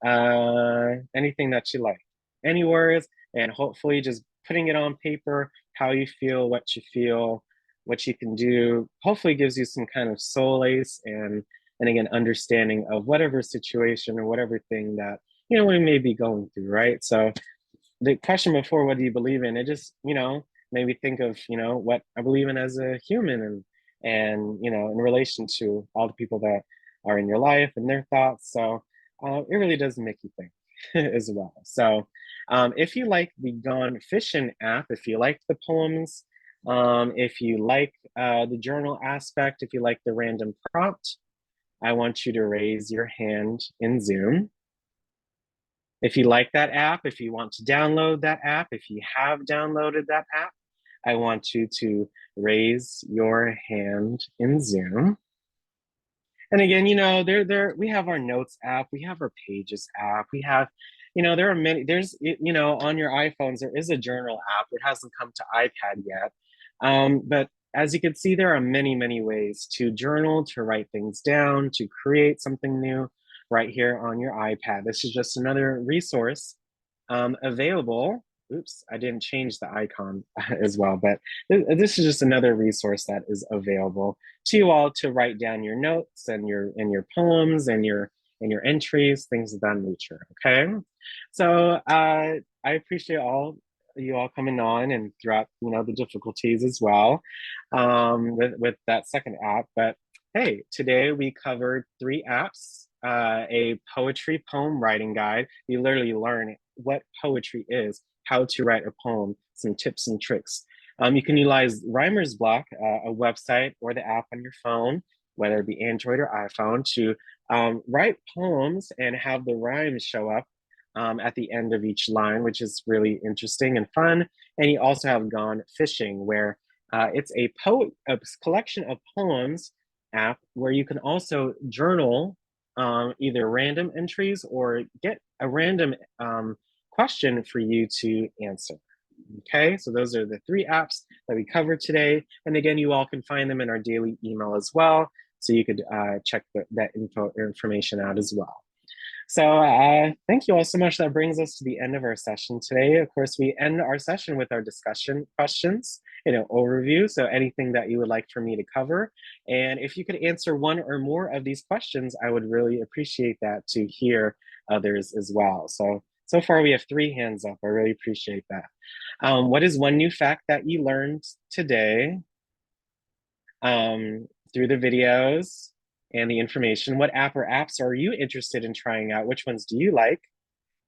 that you like, any words, and hopefully just putting it on paper, how you feel, what you feel. what you can do hopefully gives you some kind of solace and again understanding of whatever situation or whatever thing that we may be going through, right? So the question before, what do you believe in, it just made me think of what I believe in as a human, and in relation to all the people that are in your life and their thoughts. So it really does make you think as well. So if you like the Gone Fishing app, if you like the poems, if you like the journal aspect, if you like the random prompt, I want you to raise your hand in Zoom. If you like that app, if you want to download that app, if you have downloaded that app, I want you to raise your hand in Zoom. And again, there we have our notes app, we have our pages app, we have, there are many, there's, on your iPhones, there is a journal app. It hasn't come to iPad yet. But as you can see, there are many, many ways to journal, to write things down, to create something new right here on your iPad. This is just another resource available. Oops, I didn't change the icon as well, but this is just another resource that is available to you all to write down your notes and your poems and your entries, things of that nature. Okay, so I appreciate you all coming on and throughout the difficulties as well with that second app. But hey, today we covered 3 apps, a poetry poem writing guide. You literally learn what poetry is, how to write a poem, some tips and tricks. You can utilize Rhymer's Block, a website or the app on your phone, whether it be Android or iPhone, to write poems and have the rhymes show up at the end of each line, which is really interesting and fun. And you also have Gone Fishing, where it's a collection of poems app where you can also journal either random entries or get a random question for you to answer. Okay, so those are the 3 apps that we covered today. And again, you all can find them in our daily email as well. So you could check that information out as well. So thank you all so much. That brings us to the end of our session today. Of course, we end our session with our discussion questions, overview. So anything that you would like for me to cover. And if you could answer one or more of these questions, I would really appreciate that to hear others as well. So far we have 3 hands up. I really appreciate that. What is one new fact that you learned today through the videos and the information? What app or apps are you interested in trying out? Which ones do you like?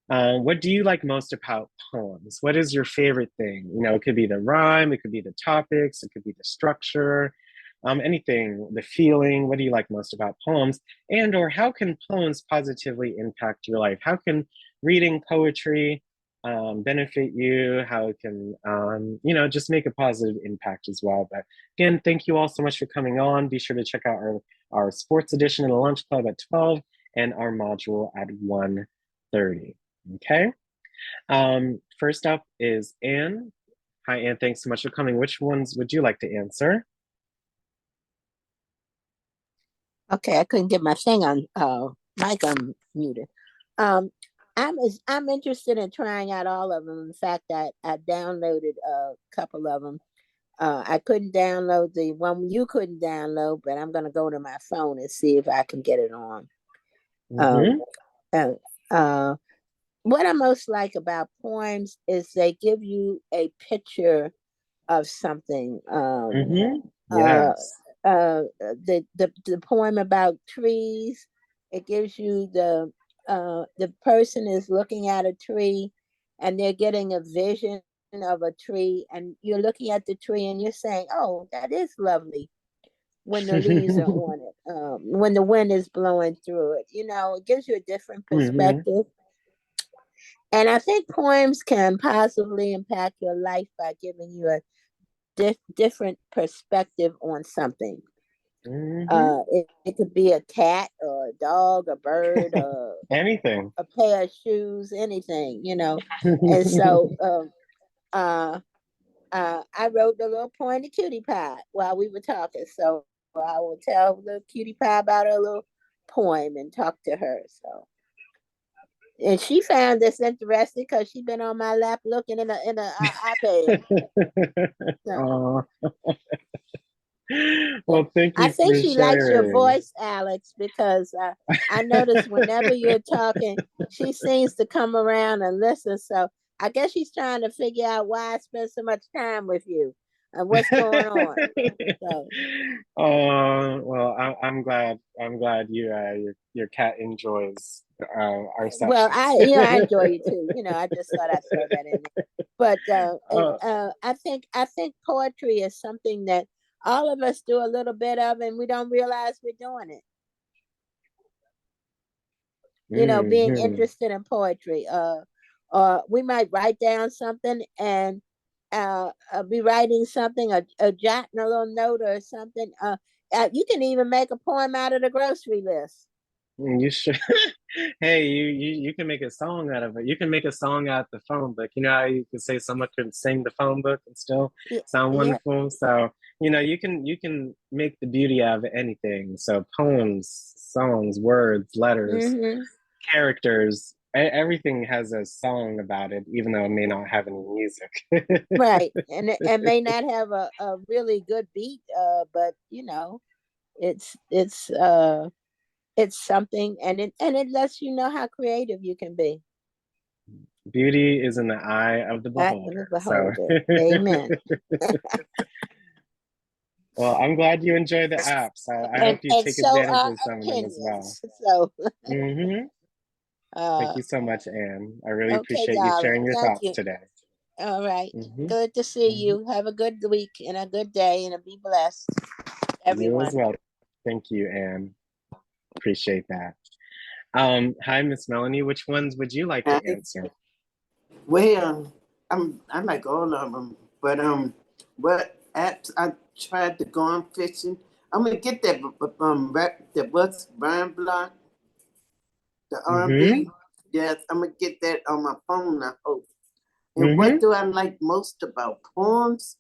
What do you like most about poems? What is your favorite thing? It could be the rhyme, it could be the topics, it could be the structure, anything, the feeling. What do you like most about poems? And or how can poems positively impact your life? How can reading poetry benefit you? How it can, just make a positive impact as well. But again, thank you all so much for coming on. Be sure to check out our sports edition of the Lunch Club at 12 and our module at 1:30. Okay. First up is Anne. Hi, Anne. Thanks so much for coming. Which ones would you like to answer? Okay, I couldn't get my thing on mic unmuted. I'm interested in trying out all of them. In fact, I downloaded a couple of them. I couldn't download the one you couldn't download, but I'm gonna go to my phone and see if I can get it on. What I most like about poems is they give you a picture of something. Yes. The poem about trees, it gives you the person is looking at a tree and they're getting a vision of a tree, and you're looking at the tree and you're saying, oh, that is lovely when the leaves are on it, when the wind is blowing through it. It gives you a different perspective. And I think poems can positively impact your life by giving you a different perspective on something. It could be a cat or a dog, a bird, or anything, a pair of shoes, anything, And so I wrote the little pointy cutie pie while we were talking. So I will tell the cutie pie about her little poem and talk to her. So, and she found this interesting because she's been on my lap looking in the iPad. So, Well, thank I you think for she likes your sharing. voice, Alex, because I notice whenever you're talking, she seems to come around and listen. So I guess she's trying to figure out why I spend so much time with you and what's going on. So, Oh, well, I'm glad. I'm glad your cat enjoys our well, sessions. I enjoy you too. I just thought I'd throw that in there. But Oh, I think poetry is something that all of us do a little bit of, and we don't realize we're doing it. Being mhm. interested in poetry. Or we might write down something and be writing something, jotting a little note or something. You can even make a poem out of the grocery list. You should. Hey, you can make a song out of it. You can make a song out of the phone book. You know how you can say someone could sing the phone book and still Yeah, sound yeah. wonderful. So, you can make the beauty out of anything. So poems, songs, words, letters, Hmm. characters, everything has a song about it, even though it may not have any music. Right, and it may not have a really good beat, but it's it's uh it's something, and it lets you know how creative you can be. Beauty is in the eye of the Eye of the beholder. So, beholder. Amen. well, I'm glad you enjoy the apps. I and hope you and take so advantage are of some of them as well. opinions. So, Hmm. Thank uh you so much, Anne. I really okay, appreciate you darling. sharing your Thank thoughts you. today. All right. Hmm. Good to see Hmm. you. Have a good week and a good day, and be blessed, You as everyone. well. Thank you, Anne. Appreciate that. Hi, Miss Melanie. Which ones would you like to Right. answer? Well, I like all of them, but what apps I tried to go on fishing. I'm gonna get that the bus Brian Block, the Hmm. R&B. Yes, I'm gonna get that on my phone. I hope. And what Hmm. do I like most about poems?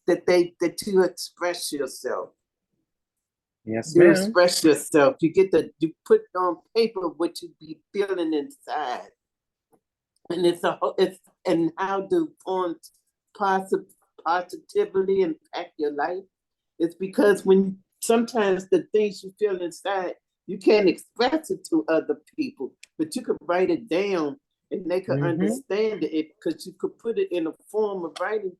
That you express yourself. Yes, You ma'am. express yourself. You put on paper what you be feeling inside. And it's and how do poems posit- positively impact your life? It's because when sometimes the things you feel inside, you can't express it to other people, but you could write it down and they could Hmm. understand it because you could put it in a form of writing.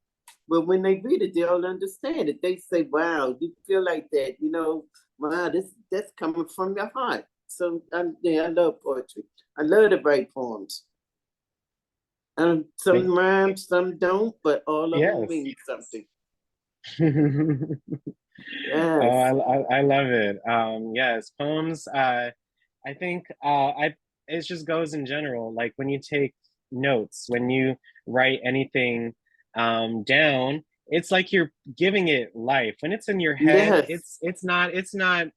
But when they read it, they'll understand it. They say, "Wow, you feel like that? Wow, that's coming from your heart." So yeah, I love poetry. I love to write poems. Thank. Some rhyme, some don't, but all of them Yes. mean something. Oh, Yes. I love it. Yes, poems. I think I it just goes in general. Like when you take notes, when you write anything down, it's like you're giving it life. When it's in your head, Yes. it's not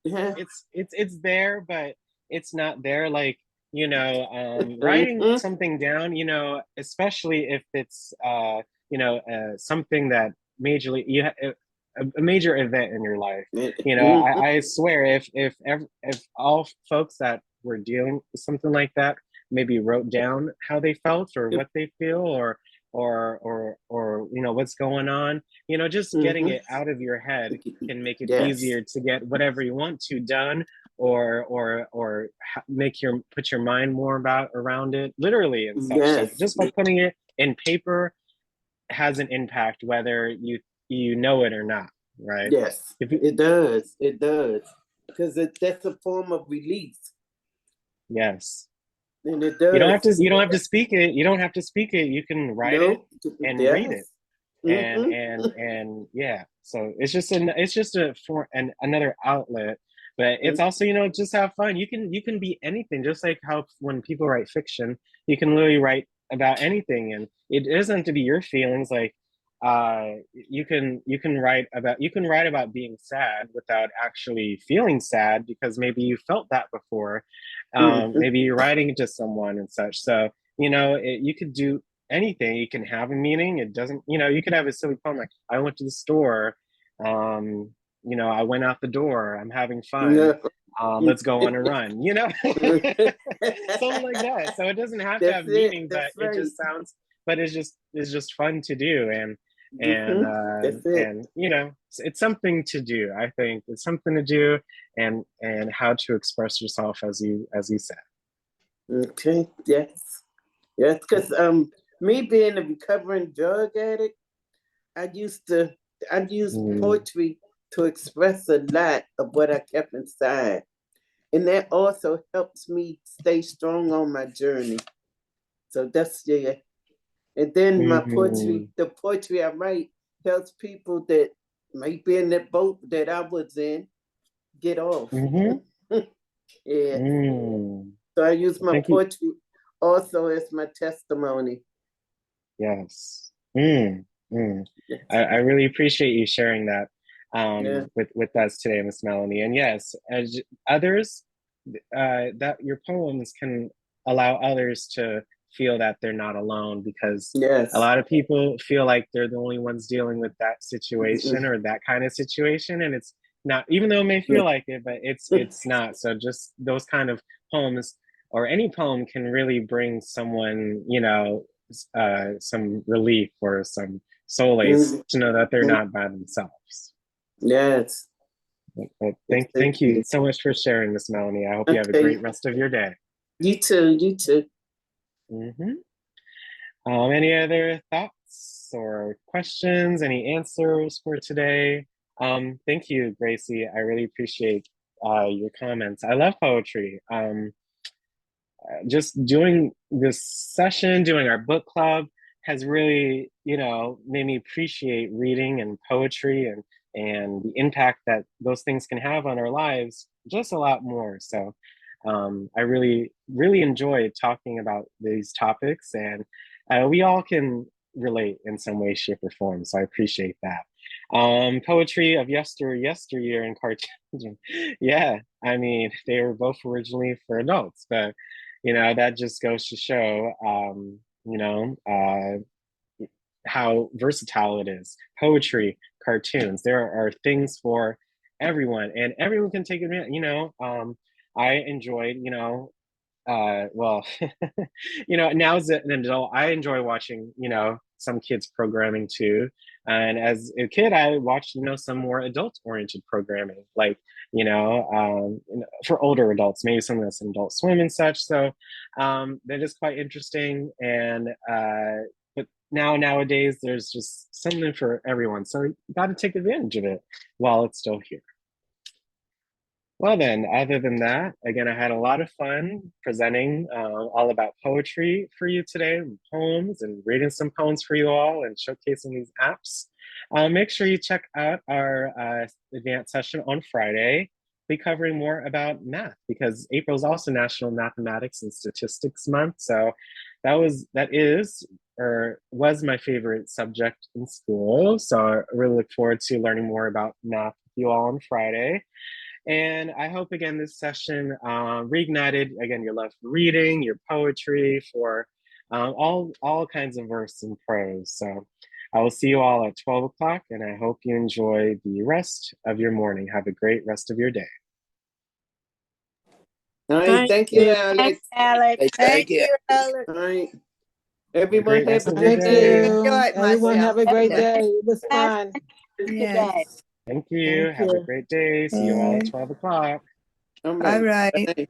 Yeah. it's there, but it's not there. Like writing Mhm. something down. Especially if it's something that majorly a major event in your life. Mhm. I swear if all folks that were dealing with something like that maybe wrote down how they felt or what they feel or what's going on, just getting Mhm. it out of your head can make it Yes. easier to get whatever you want to done or make your put your mind more about around it literally and such. So Yes. just by putting it in paper has an impact whether you know it or not, right? Yes. If you, It does. It does. Because that's a form of release. yes, And it does. you don't have to speak it. You don't have to speak it. You can write it Nope. and read it, Yes. and Hmm. and yeah. So it's just a for an another outlet, but it's also just have fun. You can be anything. Just like how when people write fiction, you can literally write about anything, and it doesn't have to be your feelings. Like you can write about being sad without actually feeling sad because maybe you felt that before. Hmm. Maybe you're writing it to someone and such. So you could do anything. You can have a meaning. It doesn't. You could have a silly poem like I went to the store. um I went out the door. I'm having fun. Yeah. Let's go on a run. Something like that. So it doesn't have to That's have it. meaning, but That's it right. just sounds. But it's just fun to do. And That's it. and you know, it's something to do. I think it's something to do, and how to express yourself as you said. Okay, yes. Yes, because me being a recovering drug addict, I used Mm. poetry to express a lot of what I kept inside. And that also helps me stay strong on my journey. So that's yeah. And then my poetry, the poetry I write helps people that might be in that boat that I was in get off. Mm-hmm. Yeah. Mm. So I use my Thank you. poetry also as my testimony. Yes. Mm. Mm. Yes. I really appreciate you sharing that Yeah. with us today, Miss Melanie. And yes, as others, that your poems can allow others to feel that they're not alone, because Yes. a lot of people feel like they're the only ones dealing with that situation or that kind of situation, and it's not, even though it may feel like it, but it's not. So just those kind of poems, or any poem, can really bring someone, you know, some relief or some solace to know that they're not by themselves. Yes. But thank you so much for sharing, Miss Melanie. I hope you have a great rest of your day. You too. You too. Any other thoughts or questions? Any answers for today? Thank you, Gracie. I really appreciate your comments. I love poetry. Just doing this session, doing our book club, has really, you know, made me appreciate reading and poetry and the impact that those things can have on our lives just a lot more. So I really enjoyed talking about these topics, and we all can relate in some way, shape, or form. So I appreciate that. Poetry of yesteryear and cartoons. Yeah, I mean, they were both originally for adults, but you know, that just goes to show, you know, how versatile it is. Poetry, cartoons, there are things for everyone, and everyone can take advantage. You know, I enjoyed, you know, well, you know, now as an adult, I enjoy watching, you know, some kids programming too. And as a kid, I watched, you know, some more adult-oriented programming, like, you know, for older adults, maybe some of that's Adult Swim and such. So that is quite interesting. And but nowadays, there's just something for everyone. So you got to take advantage of it while it's still here. Well then, other than that, again, I had a lot of fun presenting all about poetry for you today, and poems, and reading some poems for you all, and showcasing these apps. Make sure you check out our advanced session on Friday. Be covering more about math, because April is also National Mathematics and Statistics Month. So that is or was my favorite subject in school. So I really look forward to learning more about math with you all on Friday. And I hope, again, this session reignited, again, your love for reading, your poetry, for all kinds of verse and prose. So I will see you all at 12 o'clock, and I hope you enjoy the rest of your morning. Have a great rest of your day. All right, thank you, Alex. Thanks, Alex. Thank you. Alex. All right. Everyone Great rest have a of your good Thank day. you. Enjoyed Everyone have a myself great today. day. It was fun. Today. Yes. Thank you. Thank Have a you. great day. See you all at 12 o'clock. All All right. right. Bye.